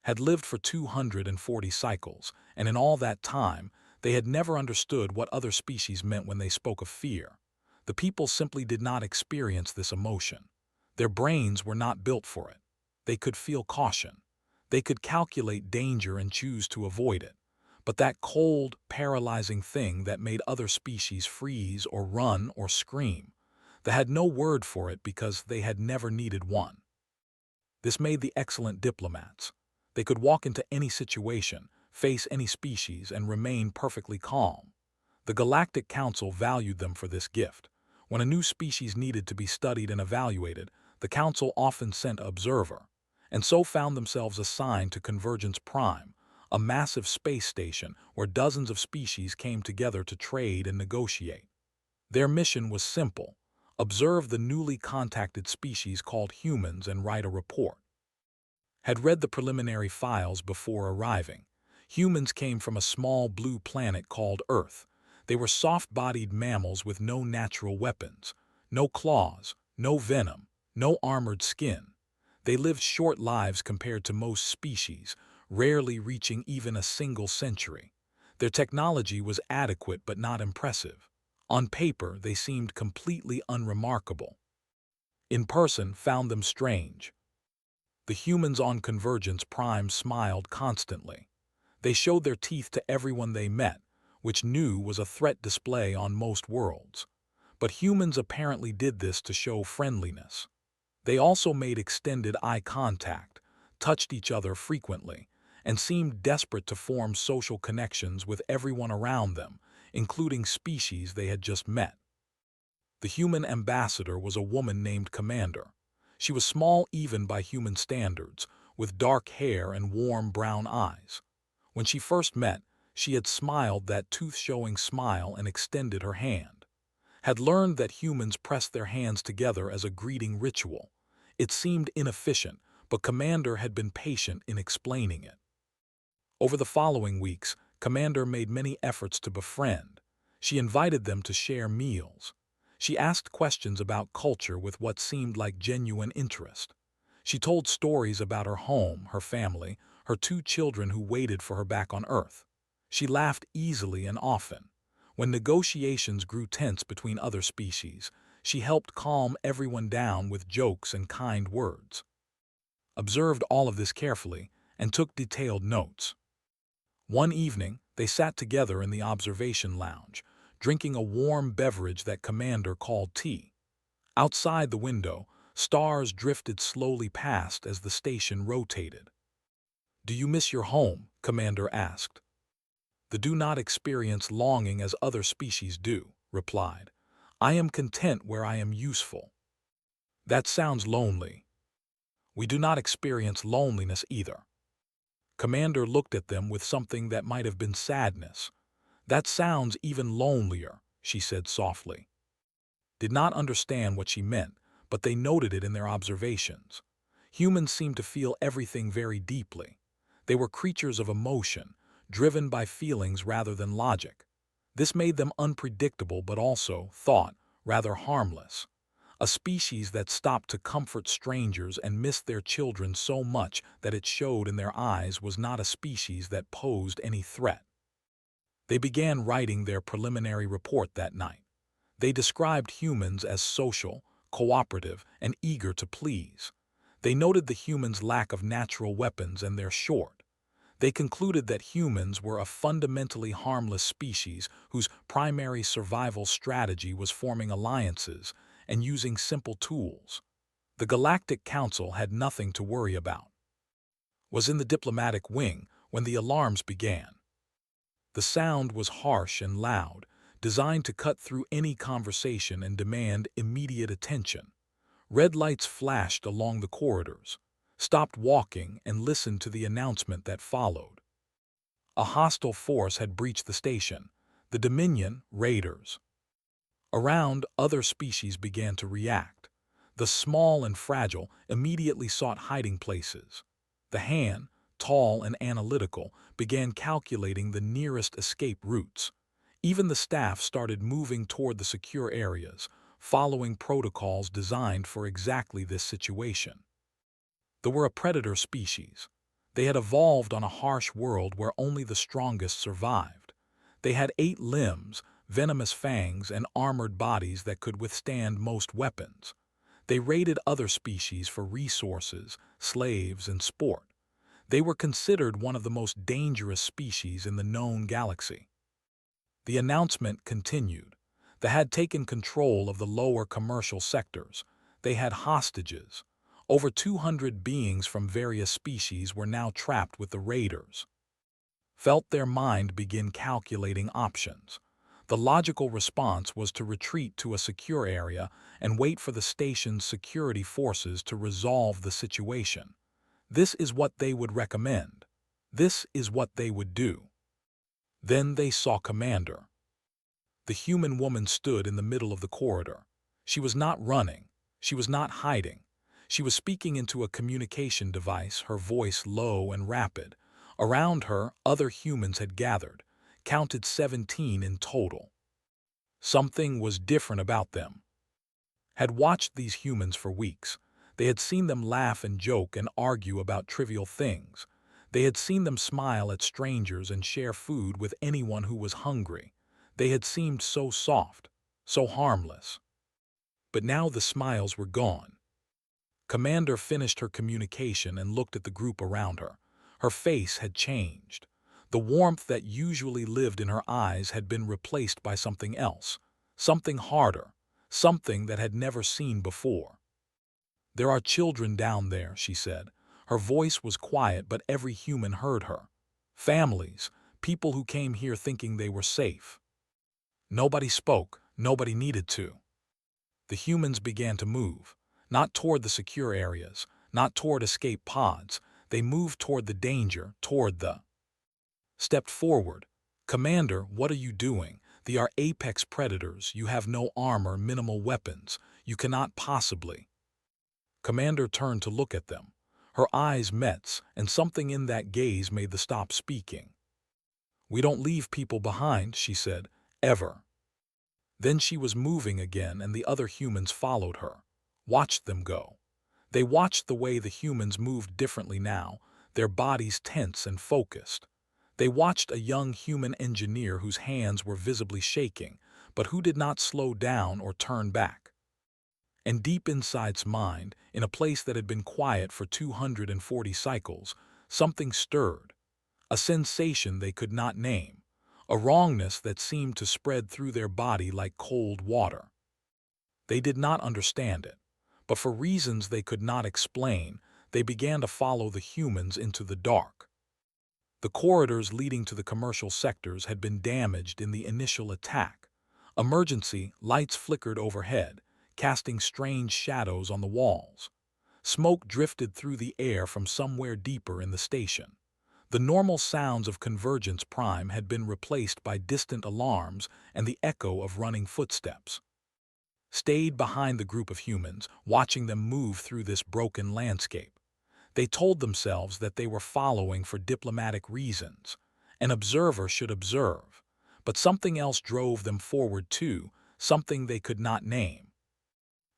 had lived for 240 cycles, and in all that time, they had never understood what other species meant when they spoke of fear. The people simply did not experience this emotion. Their brains were not built for it. They could feel caution. They could calculate danger and choose to avoid it. But that cold, paralyzing thing that made other species freeze or run or scream, they had no word for it because they had never needed one. This made the excellent diplomats. They could walk into any situation, face any species, and remain perfectly calm. The Galactic Council valued them for this gift. When a new species needed to be studied and evaluated, the Council often sent an observer, and so found themselves assigned to Convergence Prime, a massive space station where dozens of species came together to trade and negotiate. Their mission was simple: observe the newly contacted species called humans and write a report. Had read the preliminary files before arriving. Humans came from a small blue planet called Earth. They were soft-bodied mammals with no natural weapons, no claws, no venom, no armored skin. They lived short lives compared to most species, rarely reaching even a single century. Their technology was adequate but not impressive. On paper, they seemed completely unremarkable. In person, found them strange. The humans on Convergence Prime smiled constantly. They showed their teeth to everyone they met, which knew was a threat display on most worlds. But humans apparently did this to show friendliness. They also made extended eye contact, touched each other frequently, and seemed desperate to form social connections with everyone around them, including species they had just met. The human ambassador was a woman named Commander. She was small even by human standards, with dark hair and warm brown eyes. When she first met, she had smiled that tooth-showing smile and extended her hand. Had learned that humans pressed their hands together as a greeting ritual. It seemed inefficient, but Commander had been patient in explaining it. Over the following weeks, Commander made many efforts to befriend. She invited them to share meals. She asked questions about culture with what seemed like genuine interest. She told stories about her home, her family, her 2 children who waited for her back on Earth. She laughed easily and often. When negotiations grew tense between other species, she helped calm everyone down with jokes and kind words. Observed all of this carefully and took detailed notes. One evening, they sat together in the observation lounge, drinking a warm beverage that Commander called tea. Outside the window, stars drifted slowly past as the station rotated. "Do you miss your home?" Commander asked. "The do not experience longing as other species do," replied. "I am content where I am useful." "That sounds lonely." "We do not experience loneliness either." Commander looked at them with something that might have been sadness. "That sounds even lonelier," she said softly. Did not understand what she meant, but they noted it in their observations. Humans seemed to feel everything very deeply. They were creatures of emotion, driven by feelings rather than logic. This made them unpredictable but also, thought, rather harmless. A species that stopped to comfort strangers and missed their children so much that it showed in their eyes was not a species that posed any threat. They began writing their preliminary report that night. They described humans as social, cooperative, and eager to please. They noted the humans' lack of natural weapons and their short. They concluded that humans were a fundamentally harmless species whose primary survival strategy was forming alliances and using simple tools. The Galactic Council had nothing to worry about. Was in the diplomatic wing when the alarms began. The sound was harsh and loud, designed to cut through any conversation and demand immediate attention. Red lights flashed along the corridors. Stopped walking and listened to the announcement that followed. A hostile force had breached the station. The Dominion raiders. Around, other species began to react. The small and fragile immediately sought hiding places. The Han, tall and analytical, began calculating the nearest escape routes. Even the staff started moving toward the secure areas, following protocols designed for exactly this situation. They were a predator species. They had evolved on a harsh world where only the strongest survived. They had 8 limbs, venomous fangs, and armored bodies that could withstand most weapons. They raided other species for resources, slaves, and sport. They were considered one of the most dangerous species in the known galaxy. The announcement continued. They had taken control of the lower commercial sectors. They had hostages. Over 200 beings from various species were now trapped with the raiders. Felt their mind begin calculating options. The logical response was to retreat to a secure area and wait for the station's security forces to resolve the situation. This is what they would recommend. This is what they would do. Then they saw Commander. The human woman stood in the middle of the corridor. She was not running. She was not hiding. She was speaking into a communication device, her voice low and rapid. Around her, other humans had gathered, counted 17 in total. Something was different about them. Had watched these humans for weeks. They had seen them laugh and joke and argue about trivial things. They had seen them smile at strangers and share food with anyone who was hungry. They had seemed so soft, so harmless. But now the smiles were gone. Commander finished her communication and looked at the group around her. Her face had changed. The warmth that usually lived in her eyes had been replaced by something else, something harder, something that had never seen before. "There are children down there," she said. Her voice was quiet, but every human heard her. Families, people who came here thinking they were safe. Nobody spoke, nobody needed to. The humans began to move, not toward the secure areas, not toward escape pods. They moved toward the danger, toward the... Stepped forward. "Commander, what are you doing? They are apex predators. You have no armor, minimal weapons. You cannot possibly..." Commander turned to look at them. Her eyes met, and something in that gaze made them stop speaking. "We don't leave people behind," she said, "ever." Then she was moving again, and the other humans followed her, watched them go. They watched the way the humans moved differently now, their bodies tense and focused. They watched a young human engineer whose hands were visibly shaking, but who did not slow down or turn back. And deep inside's mind, in a place that had been quiet for 240 cycles, something stirred, a sensation they could not name, a wrongness that seemed to spread through their body like cold water. They did not understand it, but for reasons they could not explain, they began to follow the humans into the dark. The corridors leading to the commercial sectors had been damaged in the initial attack. Emergency lights flickered overhead, casting strange shadows on the walls. Smoke drifted through the air from somewhere deeper in the station. The normal sounds of Convergence Prime had been replaced by distant alarms and the echo of running footsteps. Stayed behind the group of humans, watching them move through this broken landscape. They told themselves that they were following for diplomatic reasons. An observer should observe. But something else drove them forward too, something they could not name.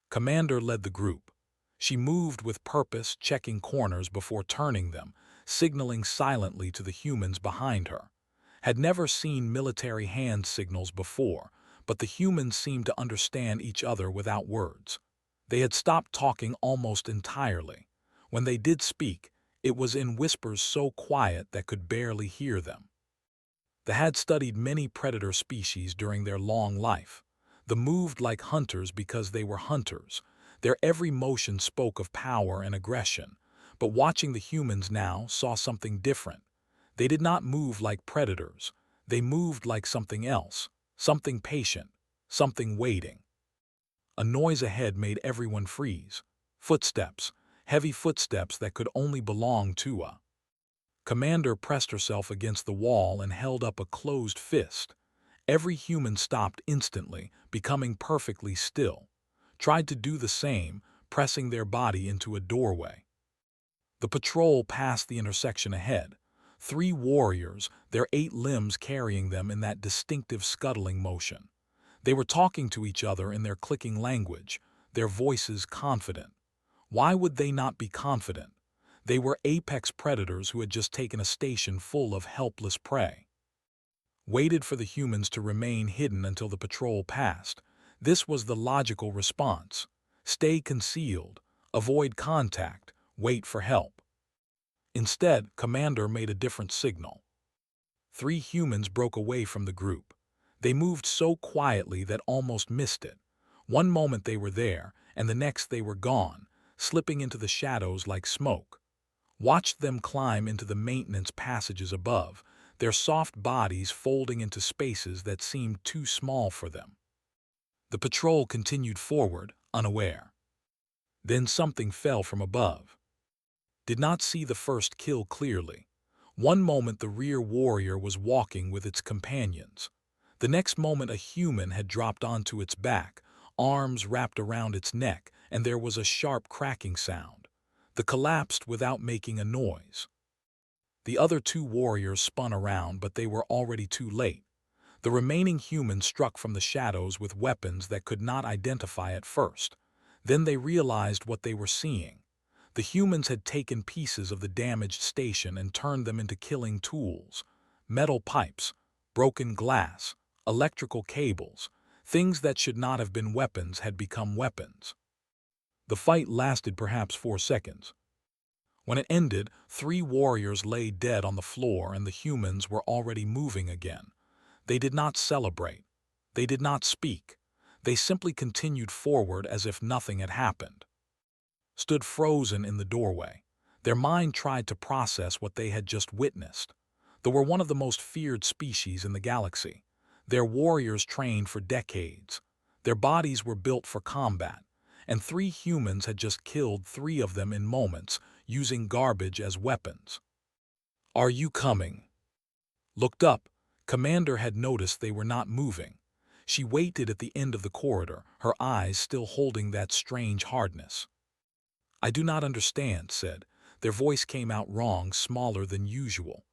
Commander led the group. She moved with purpose, checking corners before turning them, signaling silently to the humans behind her. Had never seen military hand signals before, but the humans seemed to understand each other without words. They had stopped talking almost entirely. When they did speak, it was in whispers so quiet that could barely hear them. They had studied many predator species during their long life. They moved like hunters because they were hunters. Their every motion spoke of power and aggression. But watching the humans now saw something different. They did not move like predators. They moved like something else, something patient, something waiting. A noise ahead made everyone freeze. Footsteps, heavy footsteps that could only belong to a... Commander pressed herself against the wall and held up a closed fist. Every human stopped instantly, becoming perfectly still. Tried to do the same, pressing their body into a doorway. The patrol passed the intersection ahead. 3 warriors, their 8 limbs carrying them in that distinctive scuttling motion. They were talking to each other in their clicking language, their voices confident. Why would they not be confident? They were apex predators who had just taken a station full of helpless prey. Waited for the humans to remain hidden until the patrol passed. This was the logical response. Stay concealed, avoid contact, wait for help. Instead, Commander made a different signal. 3 humans broke away from the group. They moved so quietly that almost missed it. One moment they were there, and the next they were gone, slipping into the shadows like smoke. Watched them climb into the maintenance passages above, their soft bodies folding into spaces that seemed too small for them. The patrol continued forward, unaware. Then something fell from above. Did not see the first kill clearly. One moment the rear warrior was walking with its companions. The next moment a human had dropped onto its back, arms wrapped around its neck, and there was a sharp cracking sound. The collapsed without making a noise. The other 2 warriors spun around, but they were already too late. The remaining humans struck from the shadows with weapons that could not identify at first. Then they realized what they were seeing. The humans had taken pieces of the damaged station and turned them into killing tools. Metal pipes, broken glass, electrical cables, things that should not have been weapons had become weapons. The fight lasted perhaps 4 seconds. When it ended, 3 warriors lay dead on the floor and the humans were already moving again. They did not celebrate. They did not speak. They simply continued forward as if nothing had happened. Stood frozen in the doorway. Their mind tried to process what they had just witnessed. They were one of the most feared species in the galaxy. Their warriors trained for decades. Their bodies were built for combat, and 3 humans had just killed 3 of them in moments, using garbage as weapons. "Are you coming?" Looked up. Commander had noticed they were not moving. She waited at the end of the corridor, her eyes still holding that strange hardness. "I do not understand," said. Their voice came out wrong, smaller than usual.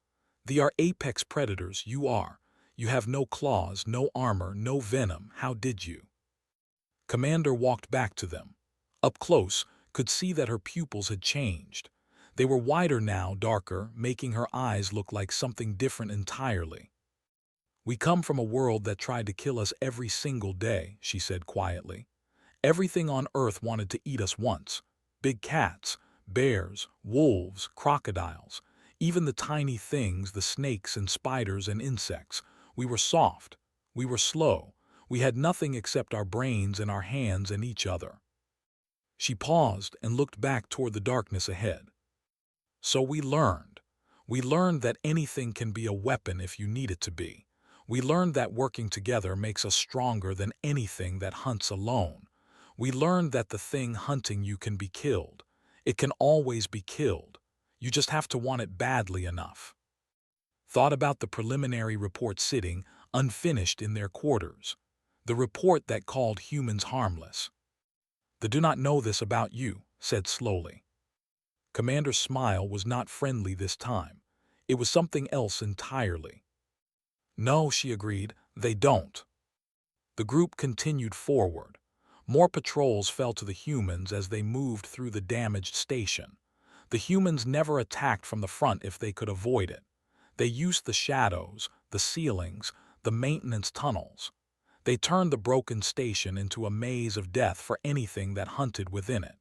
"They are apex predators, you are. You have no claws, no armor, no venom. How did you?" Commander walked back to them. Up close, could see that her pupils had changed. They were wider now, darker, making her eyes look like something different entirely. "We come from a world that tried to kill us every single day," she said quietly. "Everything on Earth wanted to eat us once. Big cats, bears, wolves, crocodiles, even the tiny things, the snakes and spiders and insects. We were soft. We were slow. We had nothing except our brains and our hands and each other." She paused and looked back toward the darkness ahead. "So we learned. We learned that anything can be a weapon if you need it to be. We learned that working together makes us stronger than anything that hunts alone. We learned that the thing hunting you can be killed. It can always be killed. You just have to want it badly enough." Thought about the preliminary report sitting, unfinished in their quarters. The report that called humans harmless. "They do not know this about you," said slowly. Commander's smile was not friendly this time. It was something else entirely. "No," she agreed, "they don't." The group continued forward. More patrols fell to the humans as they moved through the damaged station. The humans never attacked from the front if they could avoid it. They used the shadows, the ceilings, the maintenance tunnels. They turned the broken station into a maze of death for anything that hunted within it.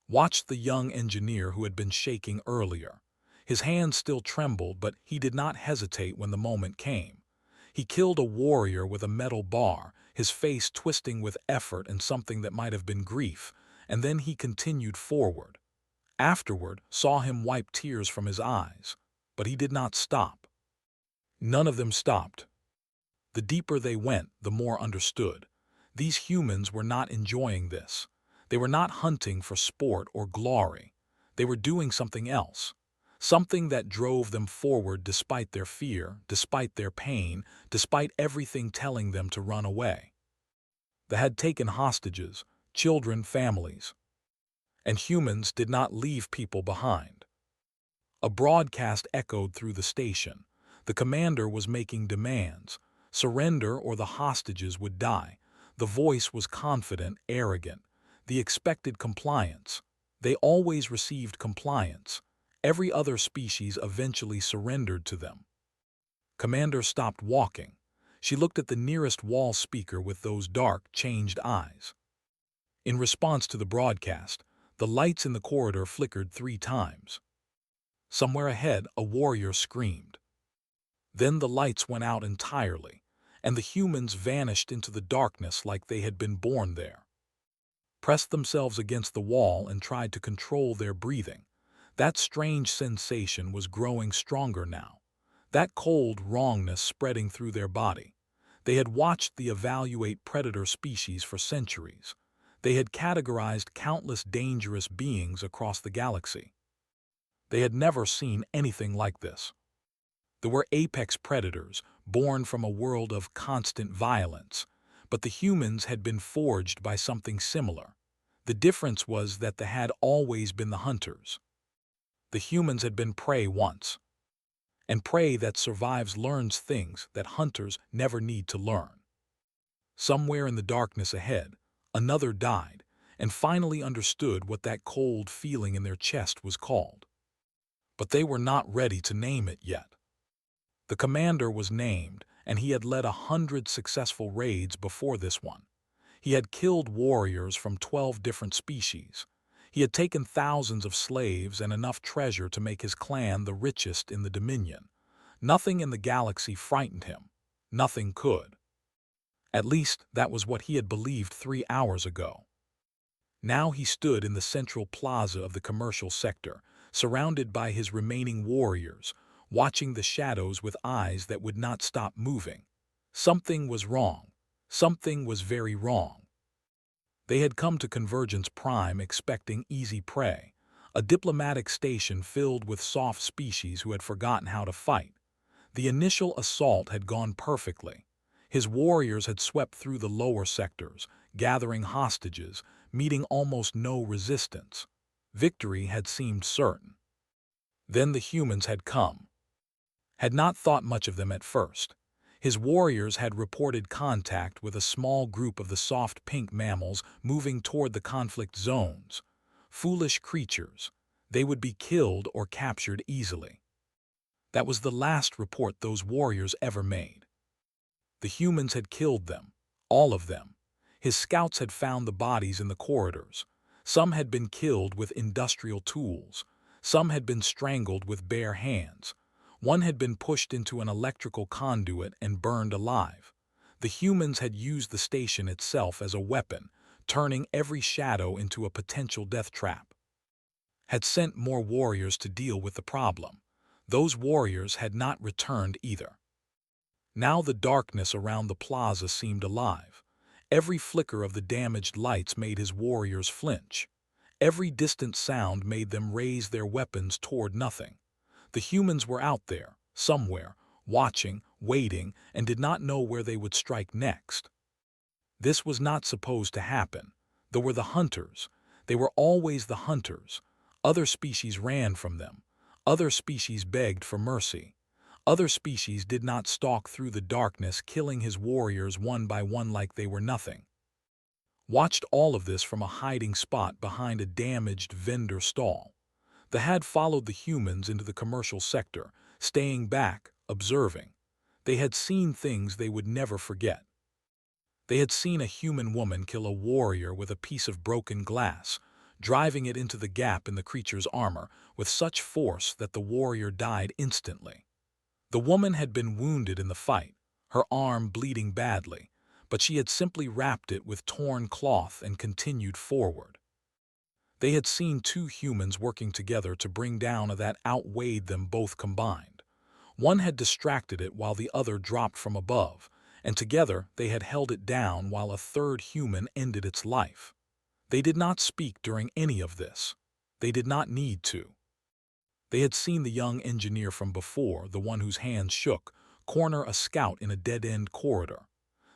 Watched the young engineer who had been shaking earlier. His hands still trembled, but he did not hesitate when the moment came. He killed a warrior with a metal bar, his face twisting with effort and something that might have been grief, and then he continued forward. Afterward, saw him wipe tears from his eyes, but he did not stop. None of them stopped. The deeper they went, the more understood. These humans were not enjoying this. They were not hunting for sport or glory. They were doing something else. Something that drove them forward despite their fear, despite their pain, despite everything telling them to run away. They had taken hostages, children, families. And humans did not leave people behind. A broadcast echoed through the station. The commander was making demands. Surrender or the hostages would die. The voice was confident, arrogant. The expected compliance. They always received compliance. Every other species eventually surrendered to them. Commander stopped walking. She looked at the nearest wall speaker with those dark, changed eyes. In response to the broadcast, the lights in the corridor flickered 3 times. Somewhere ahead, a warrior screamed. Then the lights went out entirely, and the humans vanished into the darkness like they had been born there. Pressed themselves against the wall and tried to control their breathing. That strange sensation was growing stronger now. That cold wrongness spreading through their body. They had watched the evaluate predator species for centuries. They had categorized countless dangerous beings across the galaxy. They had never seen anything like this. There were apex predators, born from a world of constant violence, but the humans had been forged by something similar. The difference was that they had always been the hunters. The humans had been prey once, and prey that survives learns things that hunters never need to learn. Somewhere in the darkness ahead, another died, and finally understood what that cold feeling in their chest was called. But they were not ready to name it yet. The commander was named, and he had led 100 successful raids before this one. He had killed warriors from 12 different species. He had taken thousands of slaves and enough treasure to make his clan the richest in the Dominion. Nothing in the galaxy frightened him. Nothing could. At least, that was what he had believed 3 hours ago. Now he stood in the central plaza of the commercial sector, surrounded by his remaining warriors, watching the shadows with eyes that would not stop moving. Something was wrong. Something was very wrong. They had come to Convergence Prime expecting easy prey, a diplomatic station filled with soft species who had forgotten how to fight. The initial assault had gone perfectly. His warriors had swept through the lower sectors, gathering hostages, meeting almost no resistance. Victory had seemed certain. Then the humans had come. Had not thought much of them at first. His warriors had reported contact with a small group of the soft pink mammals moving toward the conflict zones. Foolish creatures. They would be killed or captured easily. That was the last report those warriors ever made. The humans had killed them, all of them. His scouts had found the bodies in the corridors. Some had been killed with industrial tools. Some had been strangled with bare hands. One had been pushed into an electrical conduit and burned alive. The humans had used the station itself as a weapon, turning every shadow into a potential death trap. Had sent more warriors to deal with the problem. Those warriors had not returned either. Now the darkness around the plaza seemed alive. Every flicker of the damaged lights made his warriors flinch. Every distant sound made them raise their weapons toward nothing. The humans were out there, somewhere, watching, waiting, and did not know where they would strike next. This was not supposed to happen. There were the hunters. They were always the hunters. Other species ran from them. Other species begged for mercy. Other species did not stalk through the darkness, killing his warriors one by one like they were nothing. Watched all of this from a hiding spot behind a damaged vendor stall. The had followed the humans into the commercial sector, staying back, observing. They had seen things they would never forget. They had seen a human woman kill a warrior with a piece of broken glass, driving it into the gap in the creature's armor with such force that the warrior died instantly. The woman had been wounded in the fight, her arm bleeding badly, but she had simply wrapped it with torn cloth and continued forward. They had seen 2 humans working together to bring down a that outweighed them both combined. One had distracted it while the other dropped from above, and together they had held it down while a third human ended its life. They did not speak during any of this. They did not need to. They had seen the young engineer from before, the one whose hands shook, corner a scout in a dead-end corridor.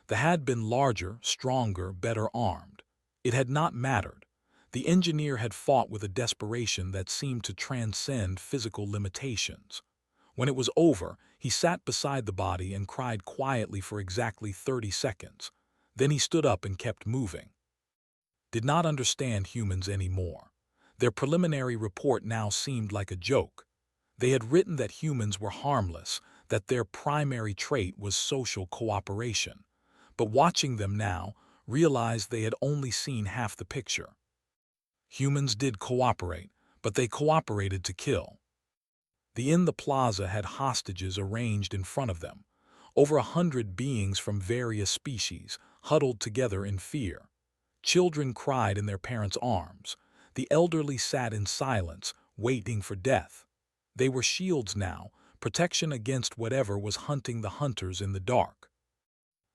The had been larger, stronger, better armed. It had not mattered. The engineer had fought with a desperation that seemed to transcend physical limitations. When it was over, he sat beside the body and cried quietly for exactly 30 seconds. Then he stood up and kept moving. Did not understand humans anymore. Their preliminary report now seemed like a joke. They had written that humans were harmless, that their primary trait was social cooperation. But watching them now, realized they had only seen half the picture. Humans did cooperate, but they cooperated to kill. The inn the plaza had hostages arranged in front of them. Over 100 beings from various species, huddled together in fear. Children cried in their parents' arms. The elderly sat in silence, waiting for death. They were shields now, protection against whatever was hunting the hunters in the dark.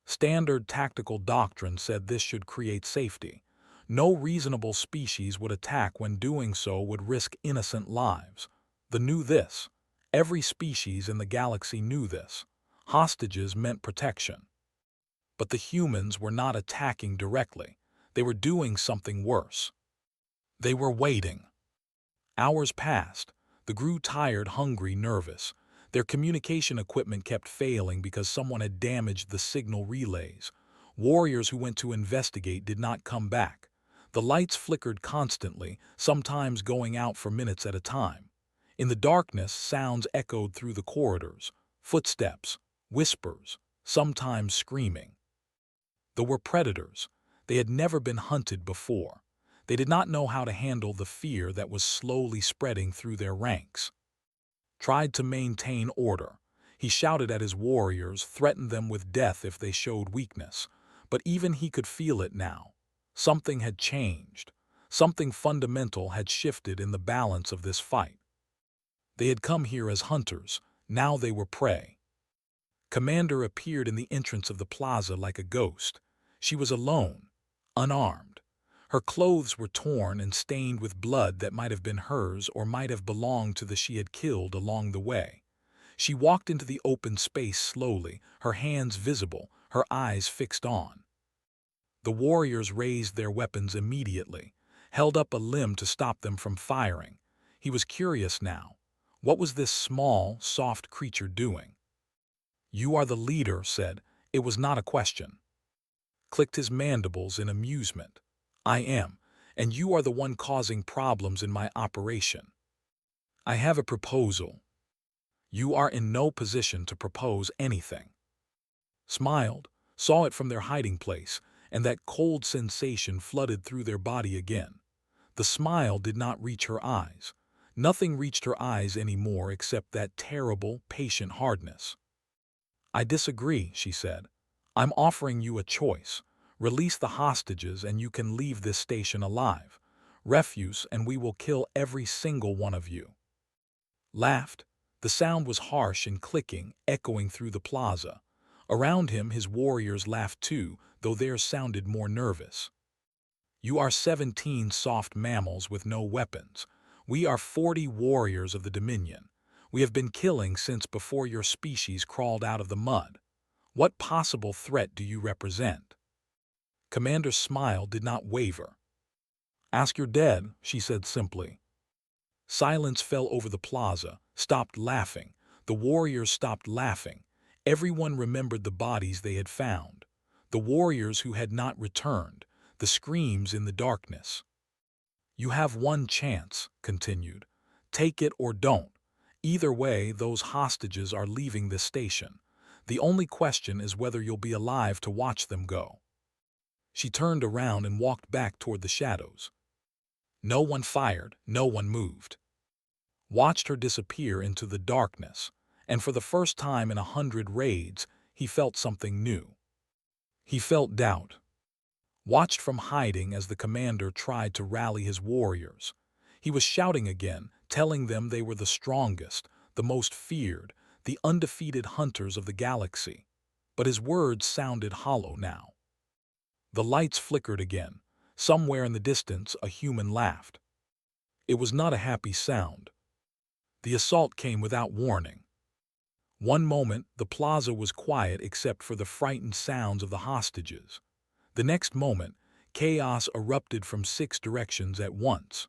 Standard tactical doctrine said this should create safety. No reasonable species would attack when doing so would risk innocent lives. They knew this. Every species in the galaxy knew this. Hostages meant protection. But the humans were not attacking directly. They were doing something worse. They were waiting. Hours passed. They grew tired, hungry, nervous. Their communication equipment kept failing because someone had damaged the signal relays. Warriors who went to investigate did not come back. The lights flickered constantly, sometimes going out for minutes at a time. In the darkness, sounds echoed through the corridors. Footsteps, whispers, sometimes screaming. They were predators. They had never been hunted before. They did not know how to handle the fear that was slowly spreading through their ranks. Tried to maintain order. He shouted at his warriors, threatened them with death if they showed weakness. But even he could feel it now. Something had changed. Something fundamental had shifted in the balance of this fight. They had come here as hunters. Now they were prey. Commander appeared in the entrance of the plaza like a ghost. She was alone, unarmed. Her clothes were torn and stained with blood that might have been hers or might have belonged to the she had killed along the way. She walked into the open space slowly, her hands visible, her eyes fixed on. The warriors raised their weapons immediately, held up a limb to stop them from firing. He was curious now. What was this small, soft creature doing? "You are the leader," said. It was not a question. Clicked his mandibles in amusement. "I am, and you are the one causing problems in my operation. I have a proposal." "You are in no position to propose anything." Smiled, saw it from their hiding place, and that cold sensation flooded through their body again. The smile did not reach her eyes. Nothing reached her eyes anymore except that terrible, patient hardness. "I disagree," she said. "I'm offering you a choice. Release the hostages and you can leave this station alive. Refuse and we will kill every single one of you." Laughed. The sound was harsh and clicking, echoing through the plaza. Around him his warriors laughed too, though theirs sounded more nervous. "You are 17 soft mammals with no weapons. We are 40 warriors of the Dominion. We have been killing since before your species crawled out of the mud. What possible threat do you represent?" Commander's smile did not waver. "Ask your dead," she said simply. Silence fell over the plaza, stopped laughing. The warriors stopped laughing. Everyone remembered the bodies they had found. The warriors who had not returned, the screams in the darkness. "You have one chance," continued. "Take it or don't. Either way, those hostages are leaving this station. The only question is whether you'll be alive to watch them go." She turned around and walked back toward the shadows. No one fired, no one moved. Watched her disappear into the darkness, and for the first time in 100 raids, he felt something new. He felt doubt. Watched from hiding as the commander tried to rally his warriors. He was shouting again, telling them they were the strongest, the most feared, the undefeated hunters of the galaxy. But his words sounded hollow now. The lights flickered again. Somewhere in the distance, a human laughed. It was not a happy sound. The assault came without warning. One moment, the plaza was quiet except for the frightened sounds of the hostages. The next moment, chaos erupted from 6 directions at once.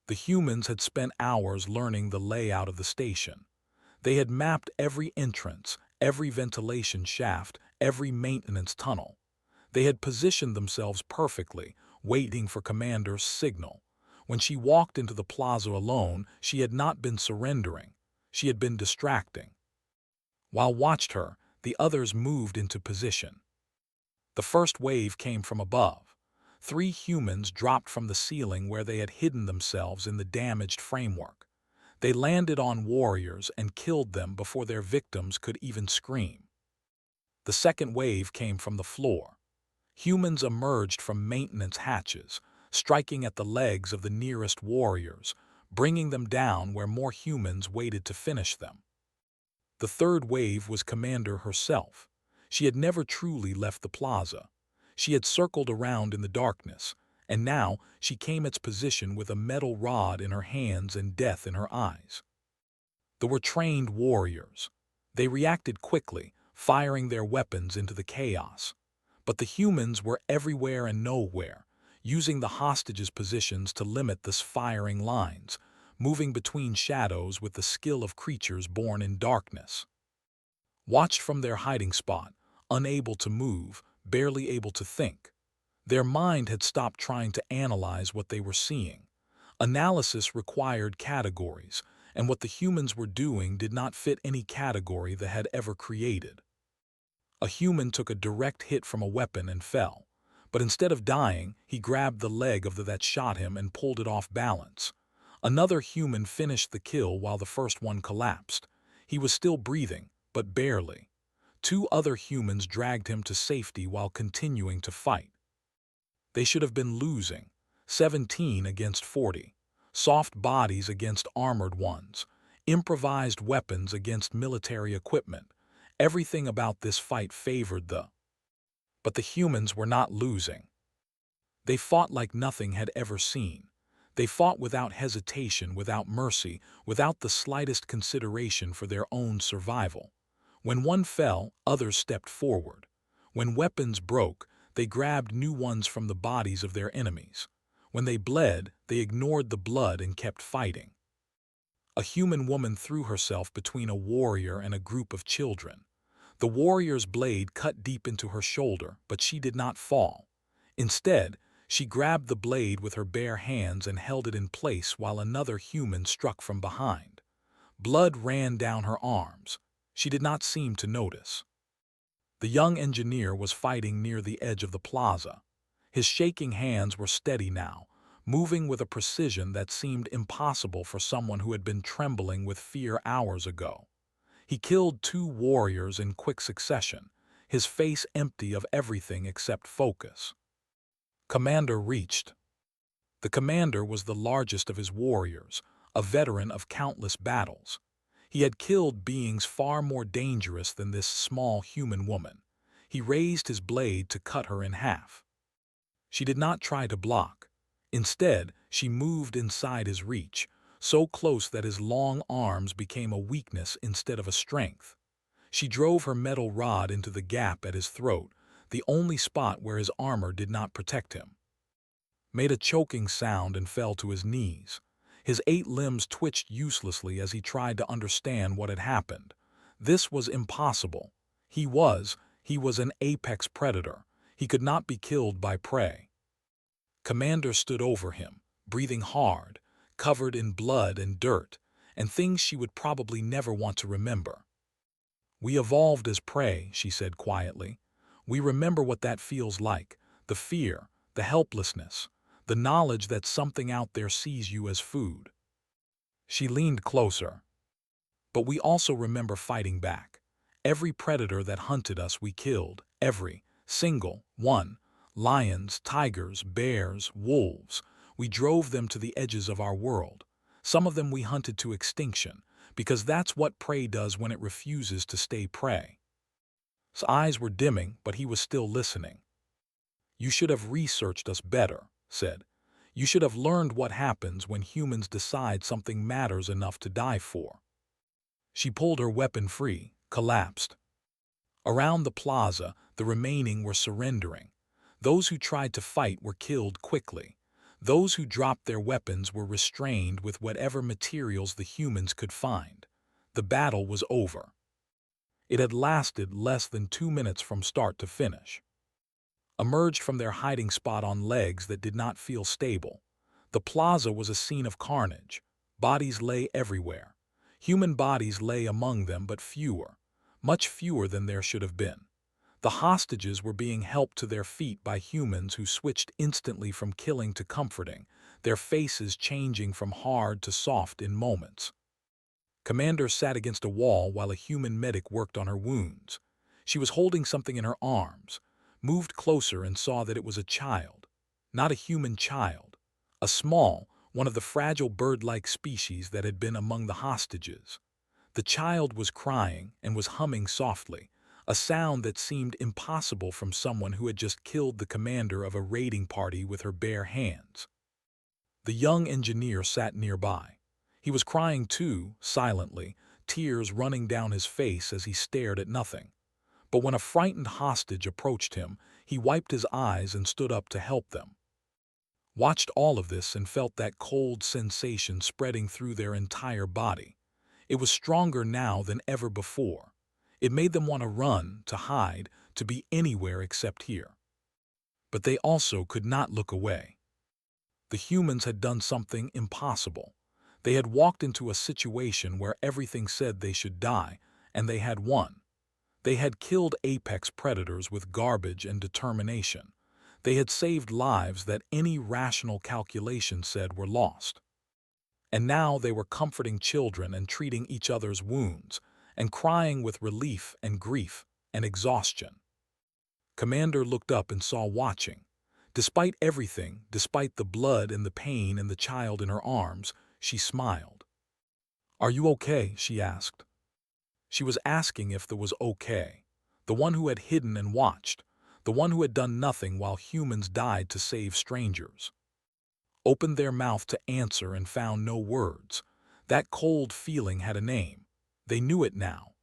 The humans had spent hours learning the layout of the station. They had mapped every entrance, every ventilation shaft, every maintenance tunnel. They had positioned themselves perfectly, waiting for Commander's signal. When she walked into the plaza alone, she had not been surrendering. She had been distracting. While watched her, the others moved into position. The first wave came from above. 3 humans dropped from the ceiling where they had hidden themselves in the damaged framework. They landed on warriors and killed them before their victims could even scream. The second wave came from the floor. Humans emerged from maintenance hatches, striking at the legs of the nearest warriors, bringing them down where more humans waited to finish them. The third wave was Commander herself. She had never truly left the plaza. She had circled around in the darkness, and now she came its position with a metal rod in her hands and death in her eyes. They were trained warriors. They reacted quickly, firing their weapons into the chaos. But the humans were everywhere and nowhere, using the hostages' positions to limit the firing lines, moving between shadows with the skill of creatures born in darkness. Watched from their hiding spot, unable to move, barely able to think. Their mind had stopped trying to analyze what they were seeing. Analysis required categories, and what the humans were doing did not fit any category they had ever created. A human took a direct hit from a weapon and fell, but instead of dying, he grabbed the leg of that shot him and pulled it off balance. Another human finished the kill while the first one collapsed. He was still breathing, but barely. 2 other humans dragged him to safety while continuing to fight. They should have been losing, 17 against 40. Soft bodies against armored ones, improvised weapons against military equipment. Everything about this fight favored the. But the humans were not losing. They fought like nothing had ever seen. They fought without hesitation, without mercy, without the slightest consideration for their own survival. When one fell, others stepped forward. When weapons broke, they grabbed new ones from the bodies of their enemies. When they bled, they ignored the blood and kept fighting. A human woman threw herself between a warrior and a group of children. The warrior's blade cut deep into her shoulder, but she did not fall. Instead, she grabbed the blade with her bare hands and held it in place while another human struck from behind. Blood ran down her arms. She did not seem to notice. The young engineer was fighting near the edge of the plaza. His shaking hands were steady now, moving with a precision that seemed impossible for someone who had been trembling with fear hours ago. He killed 2 warriors in quick succession, his face empty of everything except focus. Commander reached. The commander was the largest of his warriors, a veteran of countless battles. He had killed beings far more dangerous than this small human woman. He raised his blade to cut her in half. She did not try to block. Instead, she moved inside his reach, so close that his long arms became a weakness instead of a strength. She drove her metal rod into the gap at his throat, the only spot where his armor did not protect him. Made a choking sound and fell to his knees. His 8 limbs twitched uselessly as he tried to understand what had happened. This was impossible. He was an apex predator. He could not be killed by prey. Commander stood over him, breathing hard, covered in blood and dirt, and things she would probably never want to remember. "We evolved as prey," she said quietly. "We remember what that feels like, the fear, the helplessness, the knowledge that something out there sees you as food." She leaned closer. "But we also remember fighting back. Every predator that hunted us we killed, every single one. Lions, tigers, bears, wolves. We drove them to the edges of our world. Some of them we hunted to extinction, because that's what prey does when it refuses to stay prey." His eyes were dimming, but he was still listening. "You should have researched us better," said. "You should have learned what happens when humans decide something matters enough to die for." She pulled her weapon free, collapsed. Around the plaza, the remaining were surrendering. Those who tried to fight were killed quickly. Those who dropped their weapons were restrained with whatever materials the humans could find. The battle was over. It had lasted less than 2 minutes from start to finish. Emerged from their hiding spot on legs that did not feel stable. The plaza was a scene of carnage. Bodies lay everywhere. Human bodies lay among them, but fewer, much fewer than there should have been. The hostages were being helped to their feet by humans who switched instantly from killing to comforting, their faces changing from hard to soft in moments. Commander sat against a wall while a human medic worked on her wounds. She was holding something in her arms, moved closer and saw that it was a child. Not a human child. A small, one of the fragile bird-like species that had been among the hostages. The child was crying and was humming softly, a sound that seemed impossible from someone who had just killed the commander of a raiding party with her bare hands. The young engineer sat nearby. He was crying too, silently, tears running down his face as he stared at nothing. But when a frightened hostage approached him, he wiped his eyes and stood up to help them. Watched all of this and felt that cold sensation spreading through their entire body. It was stronger now than ever before. It made them want to run, to hide, to be anywhere except here. But they also could not look away. The humans had done something impossible. They had walked into a situation where everything said they should die, and they had won. They had killed apex predators with garbage and determination. They had saved lives that any rational calculation said were lost. And now they were comforting children and treating each other's wounds, and crying with relief and grief and exhaustion. Commander looked up and saw watching. Despite everything, despite the blood and the pain and the child in her arms, she smiled. "Are you okay?" she asked. She was asking if there was okay. The one who had hidden and watched. The one who had done nothing while humans died to save strangers. Opened their mouth to answer and found no words. That cold feeling had a name. They knew it now.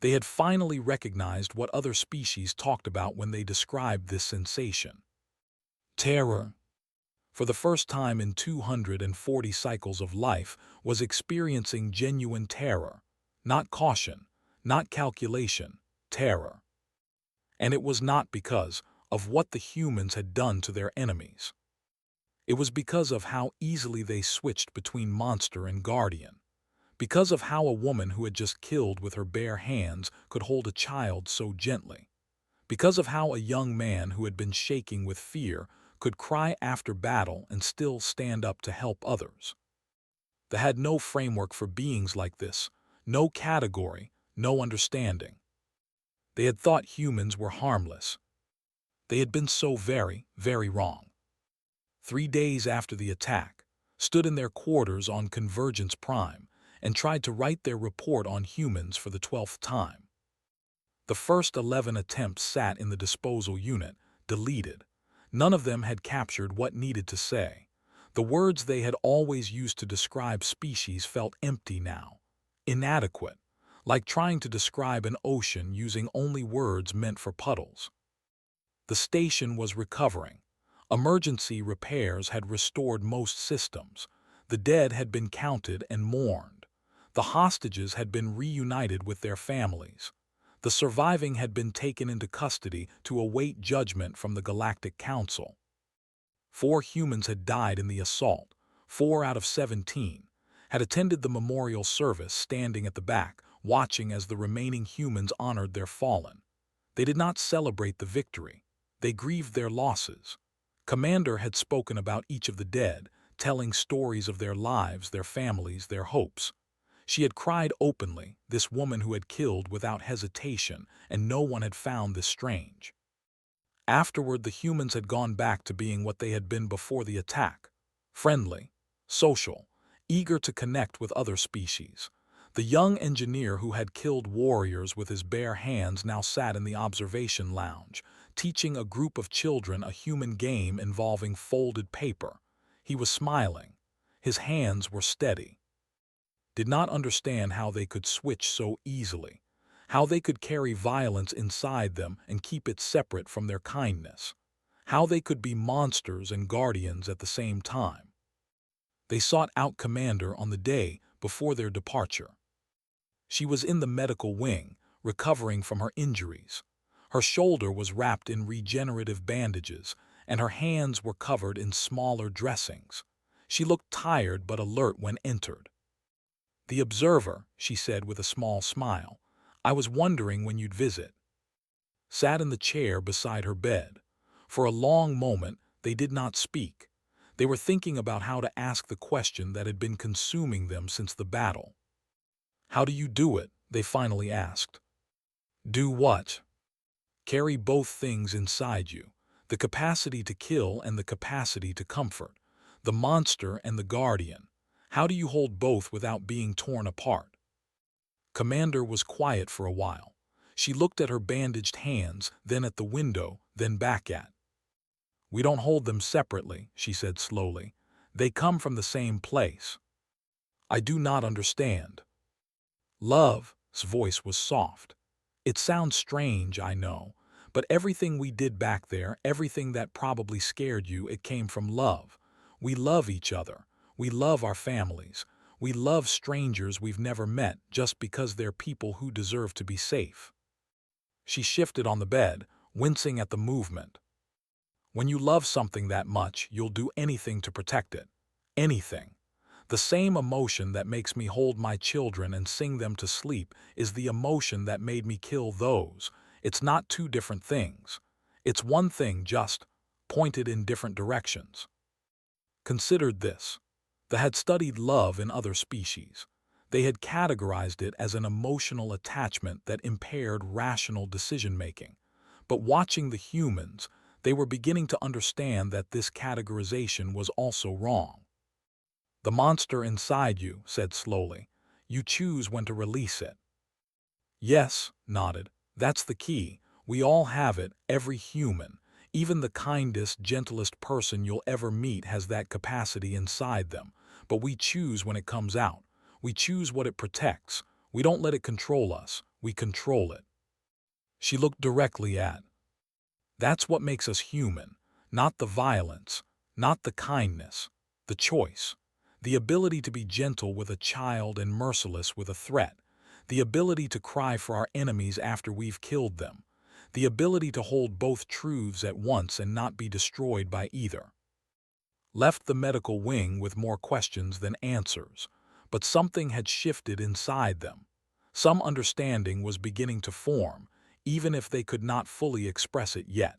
They had finally recognized what other species talked about when they described this sensation. Terror. For the first time in 240 cycles of life, was experiencing genuine terror. Not caution, not calculation, terror. And it was not because of what the humans had done to their enemies. It was because of how easily they switched between monster and guardian. Because of how a woman who had just killed with her bare hands could hold a child so gently. Because of how a young man who had been shaking with fear could cry after battle and still stand up to help others. They had no framework for beings like this, no category, no understanding. They had thought humans were harmless. They had been so very, very wrong. 3 days after the attack, stood in their quarters on Convergence Prime and tried to write their report on humans for the 12th time. The first 11 attempts sat in the disposal unit, deleted. None of them had captured what needed to say. The words they had always used to describe species felt empty now, inadequate, like trying to describe an ocean using only words meant for puddles. The station was recovering. Emergency repairs had restored most systems. The dead had been counted and mourned. The hostages had been reunited with their families. The surviving had been taken into custody to await judgment from the Galactic Council. 4 humans had died in the assault. 4 out of 17 had attended the memorial service, standing at the back, watching as the remaining humans honored their fallen. They did not celebrate the victory. They grieved their losses. Commander had spoken about each of the dead, telling stories of their lives, their families, their hopes. She had cried openly, this woman who had killed without hesitation, and no one had found this strange. Afterward, the humans had gone back to being what they had been before the attack. Friendly, social, eager to connect with other species. The young engineer who had killed warriors with his bare hands now sat in the observation lounge, teaching a group of children a human game involving folded paper. He was smiling. His hands were steady. Did not understand how they could switch so easily, how they could carry violence inside them and keep it separate from their kindness, how they could be monsters and guardians at the same time. They sought out Commander on the day before their departure. She was in the medical wing, recovering from her injuries. Her shoulder was wrapped in regenerative bandages, and her hands were covered in smaller dressings. She looked tired but alert when entered. "The observer," she said with a small smile. "I was wondering when you'd visit." Sat in the chair beside her bed. For a long moment, they did not speak. They were thinking about how to ask the question that had been consuming them since the battle. "How do you do it?" they finally asked. "Do what?" "Carry both things inside you, the capacity to kill and the capacity to comfort, the monster and the guardian. How do you hold both without being torn apart?" Commander was quiet for a while. She looked at her bandaged hands, then at the window, then back at. "We don't hold them separately," she said slowly. "They come from the same place." "I do not understand." Love's voice was soft. "It sounds strange, I know, but everything we did back there, everything that probably scared you, it came from love. We love each other. We love our families. We love strangers we've never met just because they're people who deserve to be safe." She shifted on the bed, wincing at the movement. "When you love something that much, you'll do anything to protect it. Anything. The same emotion that makes me hold my children and sing them to sleep is the emotion that made me kill those. It's not two different things. It's one thing, just pointed in different directions." Considered this. They had studied love in other species. They had categorized it as an emotional attachment that impaired rational decision-making. But watching the humans, they were beginning to understand that this categorization was also wrong. "The monster inside you," said slowly. "You choose when to release it." "Yes," nodded. "That's the key. We all have it, every human. Even the kindest, gentlest person you'll ever meet has that capacity inside them. But we choose when it comes out. We choose what it protects. We don't let it control us. We control it." She looked directly at. "That's what makes us human. Not the violence, not the kindness. The choice. The ability to be gentle with a child and merciless with a threat. The ability to cry for our enemies after we've killed them. The ability to hold both truths at once and not be destroyed by either." Left the medical wing with more questions than answers, but something had shifted inside them. Some understanding was beginning to form, even if they could not fully express it yet.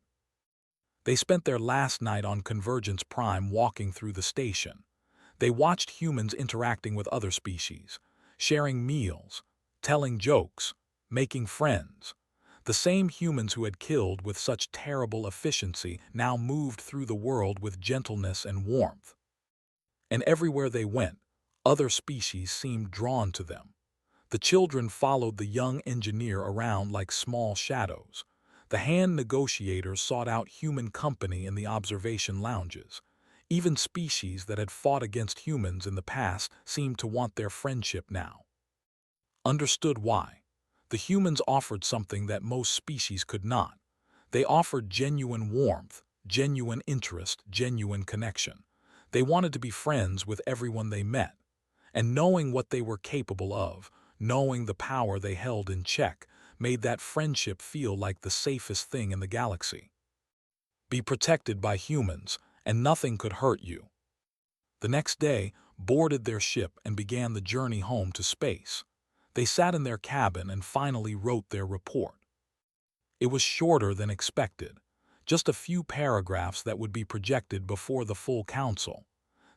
They spent their last night on Convergence Prime walking through the station. They watched humans interacting with other species, sharing meals, telling jokes, making friends. The same humans who had killed with such terrible efficiency now moved through the world with gentleness and warmth. And everywhere they went, other species seemed drawn to them. The children followed the young engineer around like small shadows. The hand negotiators sought out human company in the observation lounges. Even species that had fought against humans in the past seemed to want their friendship now. Understood why. The humans offered something that most species could not. They offered genuine warmth, genuine interest, genuine connection. They wanted to be friends with everyone they met. And knowing what they were capable of, knowing the power they held in check, made that friendship feel like the safest thing in the galaxy. Be protected by humans, and nothing could hurt you. The next day, boarded their ship and began the journey home to space. They sat in their cabin and finally wrote their report. It was shorter than expected, just a few paragraphs that would be projected before the full council.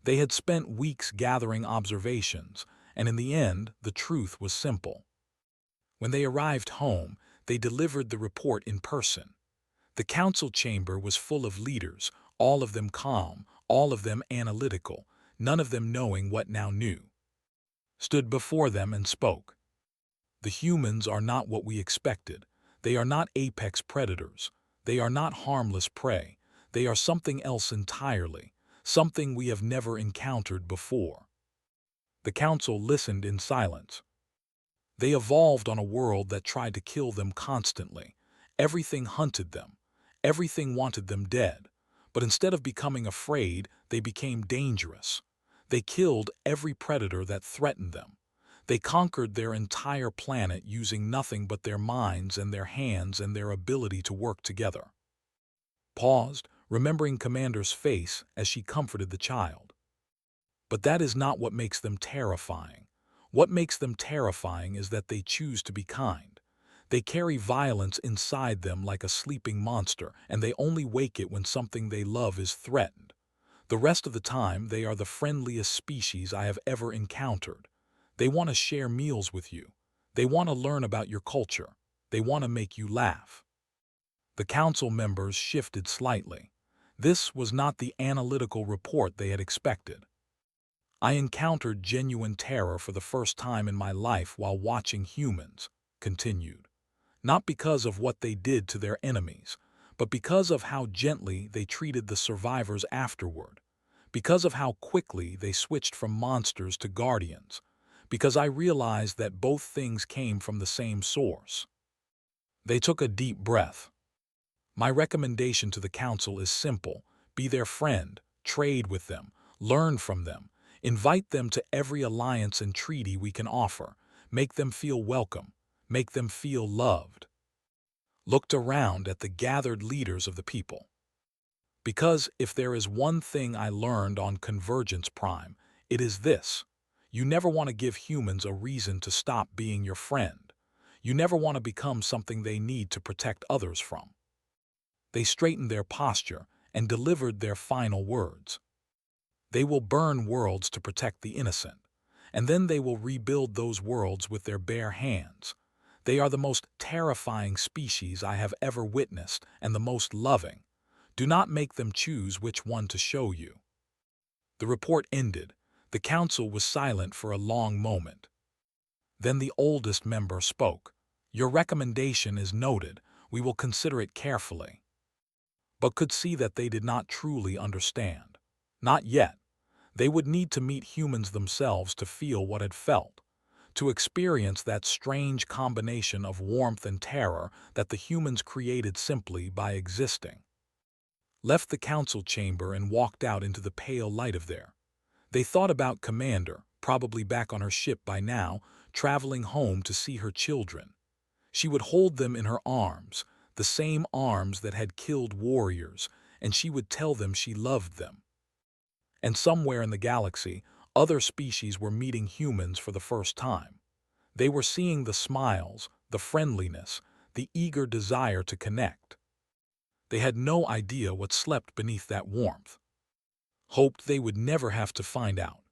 They had spent weeks gathering observations, and in the end, the truth was simple. When they arrived home, they delivered the report in person. The council chamber was full of leaders, all of them calm, all of them analytical, none of them knowing what now knew. Stood before them and spoke. "The humans are not what we expected. They are not apex predators. They are not harmless prey. They are something else entirely, something we have never encountered before." The council listened in silence. They evolved on a world that tried to kill them constantly. Everything hunted them. Everything wanted them dead. But instead of becoming afraid, they became dangerous. They killed every predator that threatened them. They conquered their entire planet using nothing but their minds and their hands and their ability to work together. Paused, remembering Commander's face as she comforted the child. But that is not what makes them terrifying. What makes them terrifying is that they choose to be kind. They carry violence inside them like a sleeping monster, and they only wake it when something they love is threatened. The rest of the time, they are the friendliest species I have ever encountered. They want to share meals with you. They want to learn about your culture. They want to make you laugh. The council members shifted slightly. This was not the analytical report they had expected. I encountered genuine terror for the first time in my life while watching humans, continued. Not because of what they did to their enemies, but because of how gently they treated the survivors afterward, because of how quickly they switched from monsters to guardians, because I realized that both things came from the same source. They took a deep breath. My recommendation to the council is simple: be their friend, trade with them, learn from them, invite them to every alliance and treaty we can offer, make them feel welcome, make them feel loved. Looked around at the gathered leaders of the people. Because if there is one thing I learned on Convergence Prime, it is this: you never want to give humans a reason to stop being your friend. You never want to become something they need to protect others from. They straightened their posture and delivered their final words. They will burn worlds to protect the innocent, and then they will rebuild those worlds with their bare hands. They are the most terrifying species I have ever witnessed, and the most loving. Do not make them choose which one to show you. The report ended. The council was silent for a long moment. Then the oldest member spoke. Your recommendation is noted. We will consider it carefully. But could see that they did not truly understand. Not yet. They would need to meet humans themselves to feel what it felt, to experience that strange combination of warmth and terror that the humans created simply by existing. Left the council chamber and walked out into the pale light of there. They thought about Commander, probably back on her ship by now, traveling home to see her children. She would hold them in her arms, the same arms that had killed warriors, and she would tell them she loved them. And somewhere in the galaxy, other species were meeting humans for the first time. They were seeing the smiles, the friendliness, the eager desire to connect. They had no idea what slept beneath that warmth. Hoped they would never have to find out.